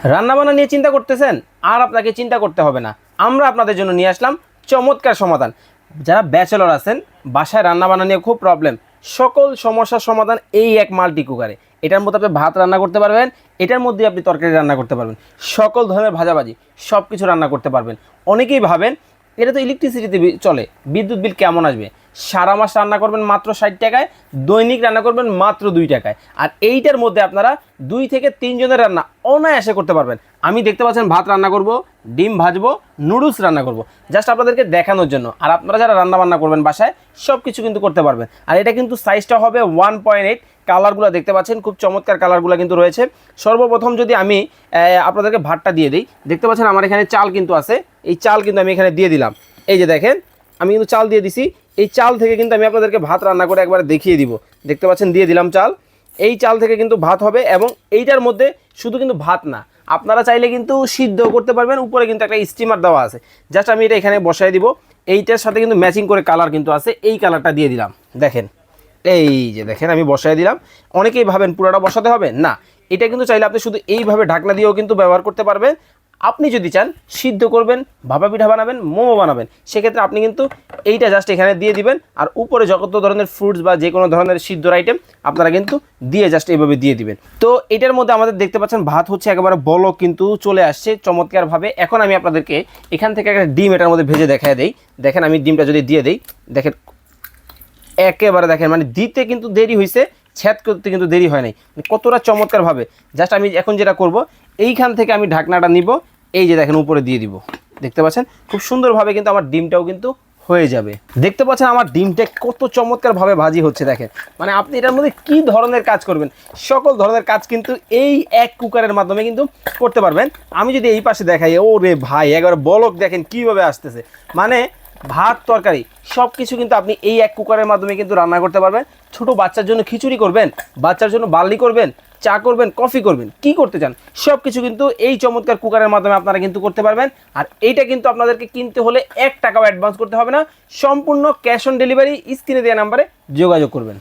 রান্নাবান্না নিয়ে চিন্তা করতেছেন, আর আপনাকে চিন্তা করতে হবে না। আমরা আপনাদের জন্য নিয়ে আসলাম চমৎকার সমাধান। যারা ব্যাচেলর আছেন, বাসায় রান্নাবান্না নিয়ে খুব প্রবলেম, সকল সমস্যার সমাধান এই এক মাল্টি কুকারে। এটার মধ্যে আপনি ভাত রান্না করতে পারবেন, এটার মধ্যে আপনি তরকারি রান্না করতে পারবেন, সকল ধরনের ভাজাভাজি সব কিছু রান্না করতে পারবেন। অনেকেই ভাবেন এটা তো ইলেকট্রিসিটিতে চলে, বিদ্যুৎ বিল কেমন আসবে। সারা মাস রান্না করবেন মাত্র 60 টাকায়, দৈনিক রান্না করবেন মাত্র 2 টাকায়। আর এইটার মধ্যে আপনারা 2 থেকে 3 জনের রান্না অনায়াসে করতে পারবেন। আমি দেখতে পাচ্ছেন ভাত রান্না করব, ডিম ভাজবো, নুডলস রান্না করব, জাস্ট আপনাদেরকে দেখানোর জন্য। আর আপনারা যারা রান্না বান্না করবেন বাসায় সব কিছু কিন্তু করতে পারবেন। আর এটা কিন্তু সাইজটা হবে 1.8। কালারগুলো দেখতে পাচ্ছেন, খুব চমৎকার কালারগুলো কিন্তু রয়েছে। সর্বপ্রথম যদি আমি আপনাদেরকে ভাতটা দিয়ে দিই, দেখতে পাচ্ছেন আমার এখানে চাল কিন্তু আছে। এই চাল কিন্তু আমি এখানে দিয়ে দিলাম। এই যে দেখেন, আমি কিন্তু চাল দিয়ে দিছি। এই চাল থেকে কিন্তু আমি আপনাদেরকে ভাত রান্না করে একবার দেখিয়ে দিব। দেখতে পাচ্ছেন দিয়ে দিলাম চাল। এই চাল থেকে কিন্তু ভাত হবে, এবং এইটার মধ্যে শুধু কিন্তু ভাত না, আপনারা চাইলে কিন্তু সিদ্ধ করতে পারবেন। উপরে কিন্তু একটা স্টিমার দেওয়া আছে, জাস্ট আমি এটা এখানে বসাই দিব। এইটার সাথে কিন্তু ম্যাচিং করে কালার কিন্তু আছে, এই কালারটা দিয়ে দিলাম। দেখেন, এই যে দেখেন আমি বসাই দিলাম। অনেকেই ভাবেন পুরোটা বসাতে হবে, না, এটা কিন্তু চাইলে আপনি শুধু এইভাবে ঢাকনা দিয়েও কিন্তু ব্যবহার করতে পারবেন। আপনি যদি চান সিদ্ধ করবেন, ভাপা পিঠা বানাবেন, মোমো বানাবেন, সেক্ষেত্রে আপনি কিন্তু এইটা জাস্ট এখানে দিয়ে দিবেন। আর উপরে যত ধরনের ফ্রুটস বা যে কোনো ধরনের সিদ্ধর আইটেম আপনারা কিন্তু দিয়ে জাস্ট এইভাবে দিয়ে দিবেন। তো এটার মধ্যে আমাদের দেখতে পাচ্ছেন ভাত হচ্ছে একেবারে বলক কিন্তু চলে আসছে চমৎকারভাবে। এখন আমি আপনাদেরকে এখান থেকে একটা ডিম এটার মধ্যে ভেজে দেখায় দেই। দেখেন আমি ডিমটা যদি দিয়ে দেই, দেখেন একেবারে দেখেন মানে দিতে কিন্তু দেরি হয়েছে, ছেদ করতে কিন্তু দেরি হয় নাই। কতটা চমৎকারভাবে জাস্ট আমি এখন যেটা করব, এইখান থেকে আমি ঢাকনাটা নিব, এই যে দেখেন উপরে দিয়ে দিব। দেখতে পাচ্ছেন খুব সুন্দরভাবে কিন্তু আমার ডিমটাও কিন্তু হয়ে যাবে। দেখতে পাচ্ছেন আমার ডিমটা কত চমৎকারভাবে ভাজি হচ্ছে। দেখেন মানে আপনি এটার মধ্যে কি ধরনের কাজ করবেন, সকল ধরনের কাজ কিন্তু এই এক কুকারের মাধ্যমে কিন্তু করতে পারবেন। আমি যদি এই পাশে দেখাই, ও রে ভাই একবার বলক দেখেন কীভাবে আসতেছে। মানে ভাত তরকারি সব কিছু কিন্তু আপনি এই এক কুকারের মাধ্যমে কিন্তু রান্না করতে পারবেন। ছোট বাচ্চার জন্য খিচুড়ি করবেন, বাচ্চার জন্য বার্লি করবেন, চা করবেন, কফি করবেন, কি করতে চান সব কিছু কিন্তু এই চমৎকার কুকারের মাধ্যমে আপনারা কিন্তু করতে পারবেন। আর এইটা কিন্তু আপনাদেরকে কিনতে হলে 1 টাকাও অ্যাডভান্স করতে হবে না, সম্পূর্ণ ক্যাশ অন ডেলিভারি। স্ক্রিনে দেওয়া নাম্বারে যোগাযোগ করবেন।